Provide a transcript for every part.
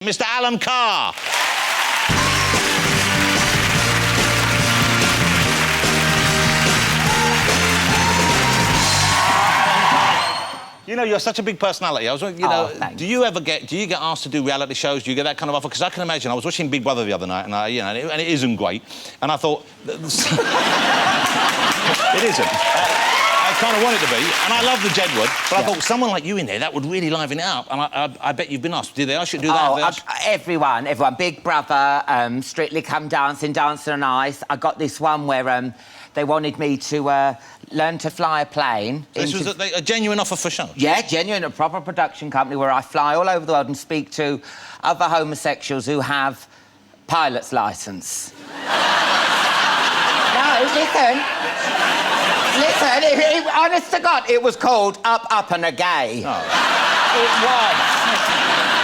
Mr. Alan Carr. You know, you're such a big personality. I was wondering, do you get asked to do reality shows? Do you get that kind of offer? Because I can imagine, I was watching Big Brother the other night, and and it isn't great. And I thought, it isn't. I kind of want it to be, and I love the Jedward, but I thought someone like you in there, that would really liven it up. And I bet you've been asked. Did they ask you to do that? Everyone. Big Brother, Strictly Come Dancing, Dancing on Ice. I got this one where they wanted me to learn to fly a plane. So this was a genuine offer for show? Yeah, genuine, a proper production company where I fly all over the world and speak to other homosexuals who have pilot's licence. No, listen. Listen, honest to God, it was called Up, Up and a Gay. Oh. It was.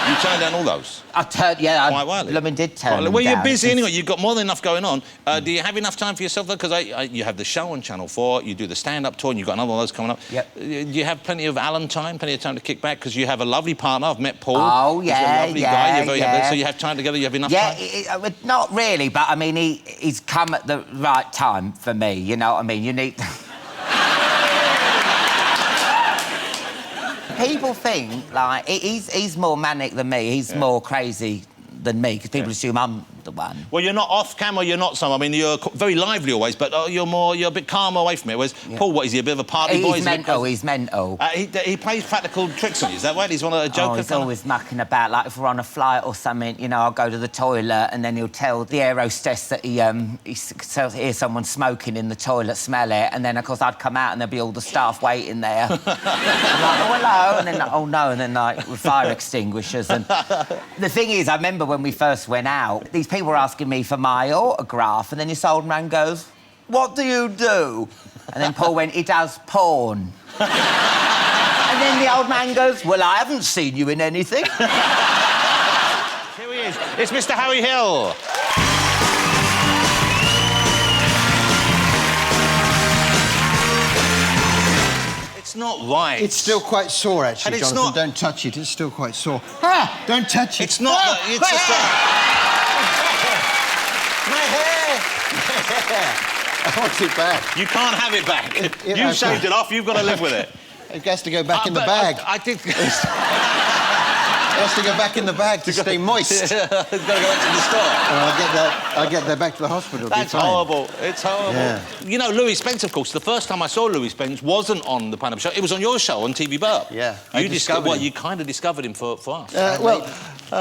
You turned down all those? Quite widely. I did turn them well, down. You're busy anyway. You've got more than enough going on. Do you have enough time for yourself, though? Because you have the show on Channel 4, you do the stand-up tour, and you've got another one of those coming up. Yep. Do you have plenty of Alan time, plenty of time to kick back? Because you have a lovely partner. I've met Paul. Oh, yeah, He's a lovely guy. You're very happy. So you have time together, you have enough time? Yeah, not really, but, I mean, he's come at the right time for me, you know what I mean? You need... People think, like, he's more manic than me. He's more crazy than me, because people assume I'm the one. Well, you're not off camera, you're not some. I mean, you're very lively always, but you're a bit calm away from it. Whereas Paul, what is he, a bit of a party boy? He's mental. He plays practical tricks on you, is that right? He's one of the jokers. Oh, he's always mucking about. Like, if we're on a flight or something, you know, I'll go to the toilet and then he'll tell the air hostess that he hears someone smoking in the toilet, smell it, and then, of course, I'd come out and there'd be all the staff waiting there. I'm like, oh, hello, and then, oh, no, and then, like, with fire extinguishers. And the thing is, I remember when we first went out, these people were asking me for my autograph, and then this old man goes, "What do you do?" And then Paul went, "He does porn." And then the old man goes, "Well, I haven't seen you in anything." Here he is. It's Mr. Harry Hill. It's not right. It's still quite sore, actually, Jonathan. Don't touch it. It's still quite sore. Ah! Don't touch it. It's not... It's just... My hair! I want it back. You can't have it back. You shaved it off, you've got to live with it. It has to go back in the bag. I did... It has to go back in the bag to stay moist. It's got to go back to the store. I'll get that back to the hospital. That's horrible. It's horrible. Yeah. You know, Louis Spence, of course, the first time I saw Louis Spence wasn't on the Pineapple Show. It was on your show, on TV Burp. Yeah, you kind of discovered him for us.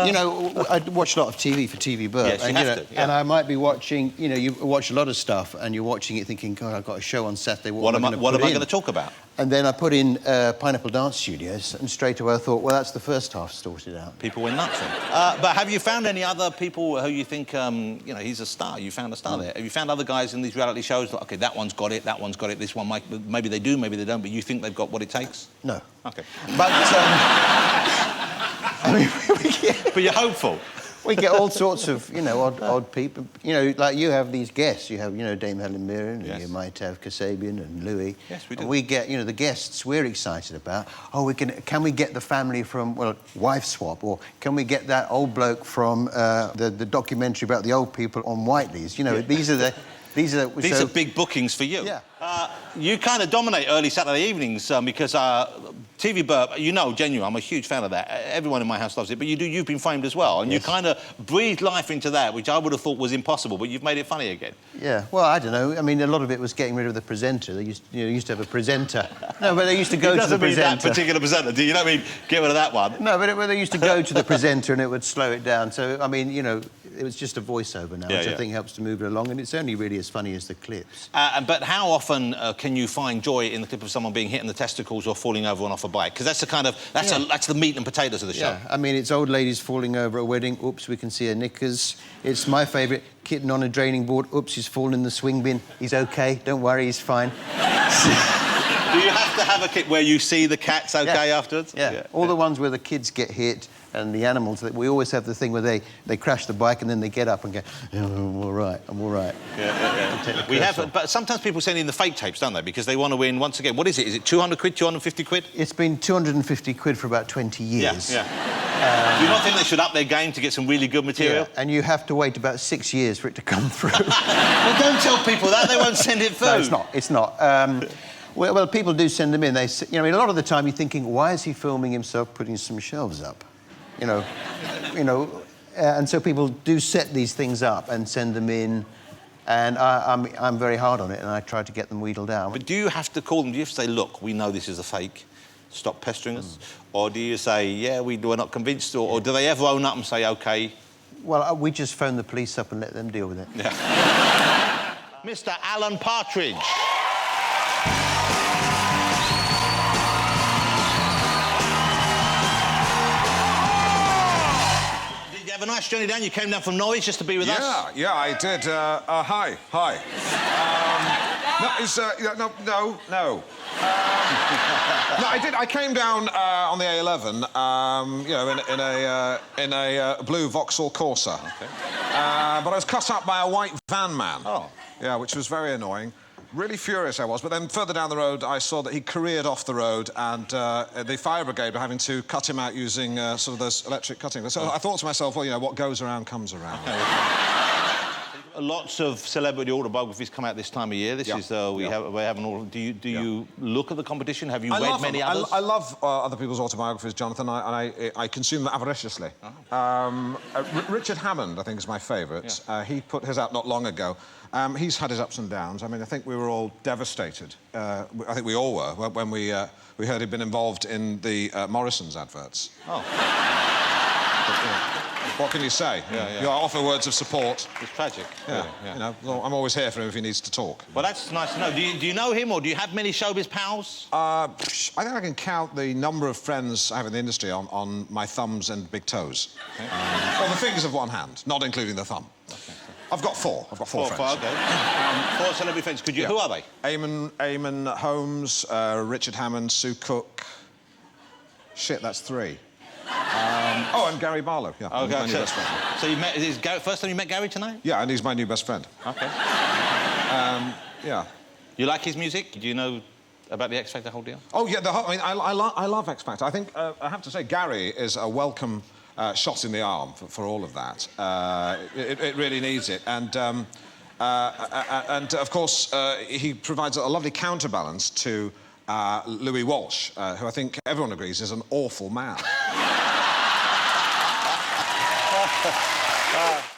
You know, I watch a lot of TV for TV Burp. Yes, you have to, and I might be watching, you know, you watch a lot of stuff and you're watching it thinking, God, I've got a show on Saturday. What am I going to talk about? And then I put in Pineapple Dance Studios, and straight away I thought, well, that's the first half sorted out. People went nuts then. But have you found any other people who you think, you know, he's a star, you found a star there? Have you found other guys in these reality shows, like, OK, that one's got it, this one might... Maybe they do, maybe they don't, but you think they've got what it takes? No. OK. But, I mean, but you're hopeful? We get all sorts of, you know, odd people. You know, like you have these guests. You have, you know, Dame Helen Mirren, and you might have Kasabian and Louis. Yes, we do. And we get, you know, the guests we're excited about. Oh, can we get the family from, well, Wife Swap? Or can we get that old bloke from the documentary about the old people on Whiteley's? You know, these are big bookings for you. Yeah. You kind of dominate early Saturday evenings because TV Burp, you know, genuine, I'm a huge fan of that. Everyone in my house loves it, but you've been framed as well, and you kind of breathed life into that, which I would have thought was impossible, but you've made it funny again. Yeah, well, I don't know. I mean, a lot of it was getting rid of the presenter. They used to have a presenter. No, but they used to go to the presenter. That particular presenter, do you? You don't mean get rid of that one? No, but they used to go to the presenter and it would slow it down. So, I mean, you know, it was just a voiceover now, which I think helps to move it along, and it's only really as funny as the clips. But how often can you find joy in the clip of someone being hit in the testicles or falling over and off a bike? Because that's the kind of... That's the meat and potatoes of the show. Yeah, I mean, it's old ladies falling over at a wedding. Oops, we can see her knickers. It's my favourite, kitten on a draining board. Oops, he's fallen in the swing bin. He's OK, don't worry, he's fine. Do you have to have a kit where you see the cat's OK afterwards? Yeah. All the ones where the kids get hit and the animals, we always have the thing where they crash the bike and then they get up and go, oh, I'm all right, I'm all right. Yeah. We have, but sometimes people send in the fake tapes, don't they? Because they want to win, once again, what is it? Is it 200 quid, 250 quid? It's been 250 quid for about 20 years. Yeah. Do you not think they should up their game to get some really good material? Yeah, and you have to wait about 6 years for it to come through. Well, don't tell people that. They won't send it through. No, it's not. It's not. Well, people do send them in. They, you know, I mean, a lot of the time you're thinking, why is he filming himself putting some shelves up? You know, and so people do set these things up and send them in, and I'm very hard on it, and I try to get them wheedled out. But do you have to call them? Do you have to say, look, we know this is a fake, stop pestering us? Or do you say, yeah, we're not convinced? Or do they ever own up and say, OK? Well, we just phone the police up and let them deal with it. Yeah. Mr. Alan Partridge. Have a nice journey down. You came down from Norwich just to be with us. Yeah, I did. Hi. No. No, I did. I came down on the A11, you know, in a blue Vauxhall Corsa. Okay. But I was cut up by a white van man. Oh. Yeah, which was very annoying. Really furious I was, but then further down the road I saw that he careered off the road and the fire brigade were having to cut him out using sort of those electric cutting. So I thought to myself, well, you know, what goes around comes around. Lots of celebrity autobiographies come out this time of year. This is we have an all. Do you look at the competition? Have you read many others? I love other people's autobiographies, Jonathan. I consume them avariciously. Richard Hammond, I think, is my favourite. Yeah. He put his out not long ago. He's had his ups and downs. I mean, I think we were all devastated. I think we all were when we heard he'd been involved in the Morrison's adverts. Oh. But, what can you say? You offer words of support. It's tragic. Yeah. You know, well, I'm always here for him if he needs to talk. Well, that's nice to know. Do you know him, or do you have many showbiz pals? I think I can count the number of friends I have in the industry on my thumbs and big toes. Okay. Or the fingers of one hand, not including the thumb. Okay. I've got four. I've got four friends. Okay. 4 celebrity friends. Could you? Who are they? Eamon Holmes, Richard Hammond, Sue Cook. Shit, that's 3. And Gary Barlow. Yeah, okay, my new best friend. So you met? Is Gary, first time you met Gary tonight? Yeah, and he's my new best friend. Okay. Yeah. You like his music? Do you know about the X Factor whole deal? Oh yeah, I love X Factor. I think I have to say Gary is a welcome shot in the arm for all of that. It really needs it, and of course he provides a lovely counterbalance to Louis Walsh, who I think everyone agrees is an awful man.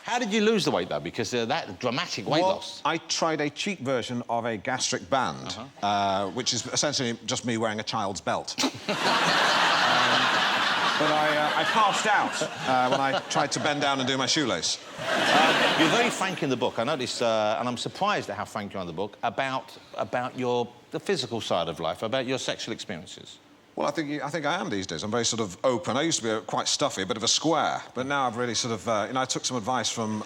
How did you lose the weight, though? Because that dramatic weight loss. I tried a cheap version of a gastric band, which is essentially just me wearing a child's belt. But I passed out when I tried to bend down and do my shoelace. You're very frank in the book. I noticed, and I'm surprised at how frank you are in the book, about the physical side of life, about your sexual experiences. Well, I think I am these days. I'm very sort of open. I used to be quite stuffy, a bit of a square, but now I've really sort of, you know, I took some advice from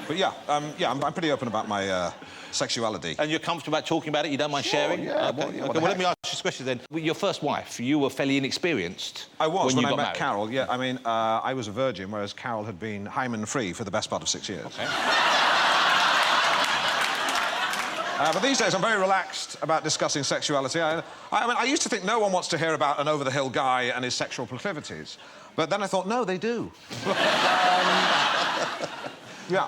But yeah, I'm pretty open about my sexuality. And you're comfortable about talking about it? You don't mind sharing? Yeah. Okay. Well, let me ask you this question then. With your first wife, you were fairly inexperienced. I was when I met married. Carol. Yeah, I mean, I was a virgin, whereas Carol had been hymen-free for the best part of 6 years. Okay. But these days, I'm very relaxed about discussing sexuality. I mean, I used to think no one wants to hear about an over-the-hill guy and his sexual proclivities. But then I thought, no, they do. Yeah.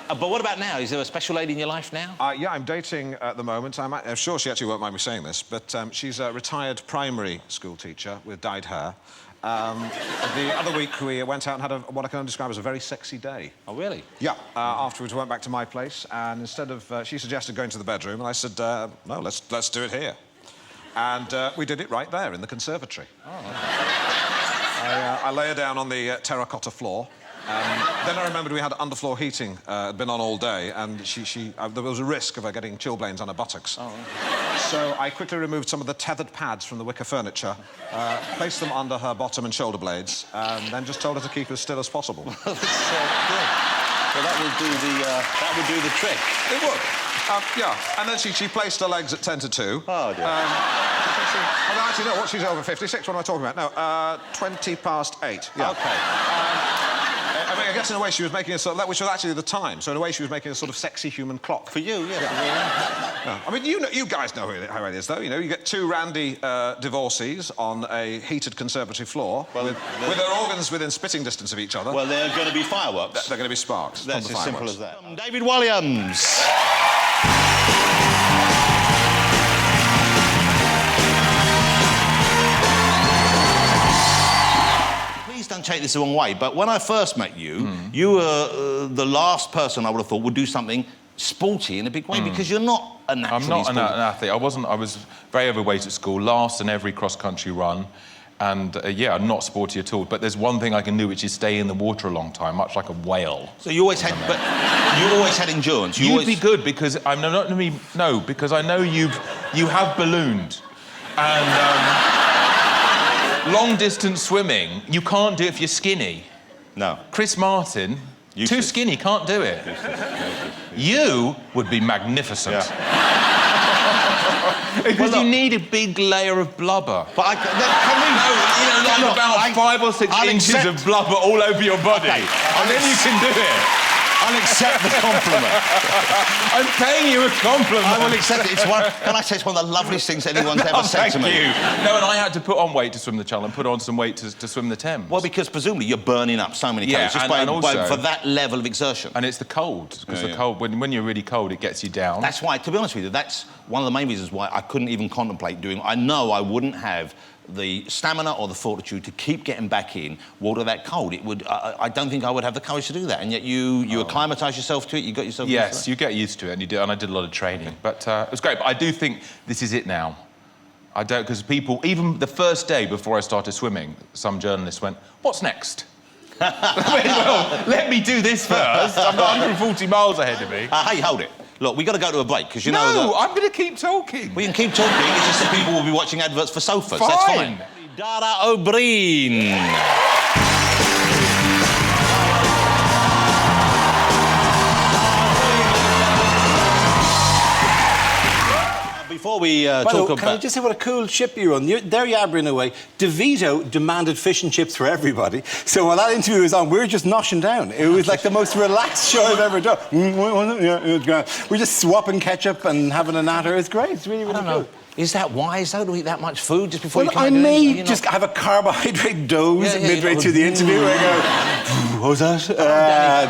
But what about now? Is there a special lady in your life now? Yeah, I'm dating at the moment. I'm sure she actually won't mind me saying this, but she's a retired primary school teacher with dyed hair. The other week we went out and had what I can only describe as a very sexy day. Oh, really? Yeah. Afterwards we went back to my place, and instead of... she suggested going to the bedroom, and I said, no, let's do it here. And we did it right there in the conservatory. Oh, okay. I lay her down on the terracotta floor. Then I remembered we had underfloor heating, had been on all day, and there was a risk of her getting chilblains on her buttocks. Oh, right. So I quickly removed some of the tethered pads from the wicker furniture, placed them under her bottom and shoulder blades, and then just told her to keep as still as possible. That's good. So that would do the trick. It would. Yeah. And then she placed her legs at 10 to 2. Oh, dear. Actually, no, what? She's over 56. What am I talking about? No, 20 past 8. Yeah. OK. I mean, I guess in a way she was making a sort of... which was actually the time, so in a way she was making a sort of sexy human clock. For you, yeah. No. I mean, you guys know how it is, though. You know, you get two randy divorcees on a heated conservatory floor with their organs within spitting distance of each other. Well, they're going to be fireworks. They're going to be sparks. That's from the as simple fireworks. as that. David Walliams. Please don't take this the wrong way, but when I first met you, you were the last person I would have thought would do something sporty in a big way, because you're not a naturally I'm not sporty. an athlete. I was very overweight at school, last in every cross-country run, and yeah, not sporty at all. But there's one thing I can do, which is stay in the water a long time, much like a whale. So you always had, but you always had endurance. You'd be good because I'm not going to no, because I know you have ballooned, and long-distance swimming you can't do if you're skinny. No. Chris Martin, too skinny, can't do it. You would be magnificent. Yeah. Because Well, you look, need a big layer of blubber. But can we? No, about 5 or 6 I'll inches accept- of blubber all over your body. Okay, And then you can do it. I'll accept the compliment. I'm paying you a compliment. I will accept it. It's one. Can I say it's one of the loveliest things anyone's ever said to me? Thank you. No, and I had to put on weight to swim the Channel and put on some weight to swim the Thames. Well, because presumably you're burning up so many Yeah, calories just and also- for that level of exertion. And it's the cold, because the cold, when you're really cold, it gets you down. That's why, to be honest with you, that's one of the main reasons why I couldn't even contemplate doing. I know I wouldn't have the stamina or the fortitude to keep getting back in water that cold. It would. I don't think I would have the courage to do that. And yet you acclimatise yourself to it. You got yourself. Yes, used to you get used to it, and you do. And I did a lot of training, but it was great. But I do think this is it now. I don't, because people, even the first day before I started swimming, some journalists went, "What's next?" I went, well, let me do this first. I've got 140 miles ahead of me. Hey, hold it. Look, we've got to go to a break, because you know No, that... I'm going to keep talking. We can keep talking, it's just that people will be watching adverts for sofas. Fine. That's fine. Dara O'Briain. Before we talk about... Can I just say what a cool ship you're on? There you are, in a way. DeVito demanded fish and chips for everybody. So while that interview was on, we were just noshing down. It was like the most relaxed show I've ever done. We're just swapping ketchup and having a natter. It's great. It's really, really cool. Is that wise, though, to eat that much food just before Well, you come I in? may just have a carbohydrate dose midway through the interview where I go, what was that?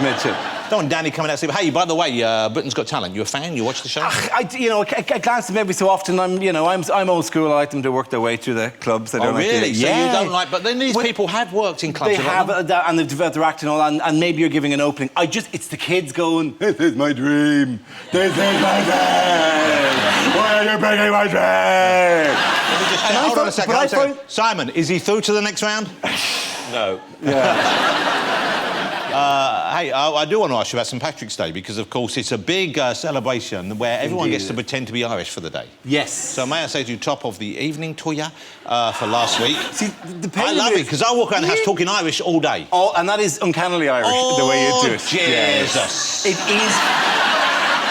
Mid-tip. Don't want Danny coming out and say, hey, by the way, Britain's Got Talent. You a fan? You watch the show? I glance at them every so often. I'm old school. I like them to work their way through the clubs. I don't like really? to, So yeah. you don't like... But then these people have worked in clubs. They have, and they've developed their act and all, and maybe you're giving an opening. It's the kids going, this is my dream. This is my dream. Why are you breaking my dream? Let me just check. Hold on a second. Simon, is he through to the next round? No. Yeah. Hey, I do want to ask you about St Patrick's Day, because, of course, it's a big celebration where everyone gets to pretend to be Irish for the day. Yes. So may I say to you, top of the evening to you for last week. See, I love it, because I walk around the house talking Irish all day. Oh, and that is uncannily Irish, the way you do it. Jesus. It is.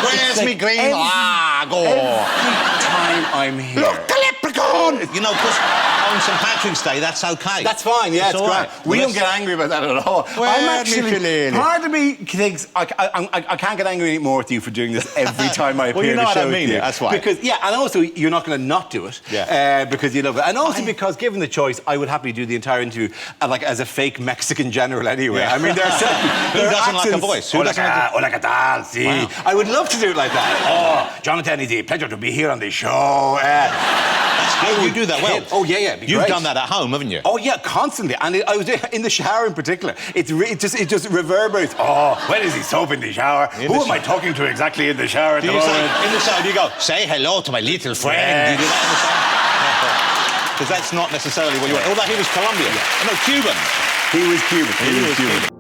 Where's me green lager? Every time I'm here. Look, the leprechaun! You know, because on St Patrick's Day, that's OK. That's fine, yeah, it's all great. right. We don't get angry about that at all. I'm actually... Part of me thinks I can't get angry anymore with you for doing this every time I appear Well, you know to I show don't mean with you. it, that's why. Because, yeah, and also, you're not going to not do it because you love it. And also because, given the choice, I would happily do the entire interview as a fake Mexican general anyway. Yeah. I mean, there are certain... Who doesn't like a voice? Who doesn't like Hola, ¿qué tal? Sí. Wow. I would love to do it like that. Oh, Jonathan, it's a pleasure to be here on the show. That's good. You do that well. Oh, yeah, it'd be You've great. done that at home, haven't you? Oh, yeah, constantly. And I was in the shower in particular. It just reverberates. Oh, when is he soap in the shower? Who am I talking to exactly in the shower at Do the you say, moment? in the shower, do you go, say hello to my little friend? Yeah. Do you do that in the shower? Because that's not necessarily what you want. Although he was Colombian. No, Cuban. He was Cuban. He was Cuban.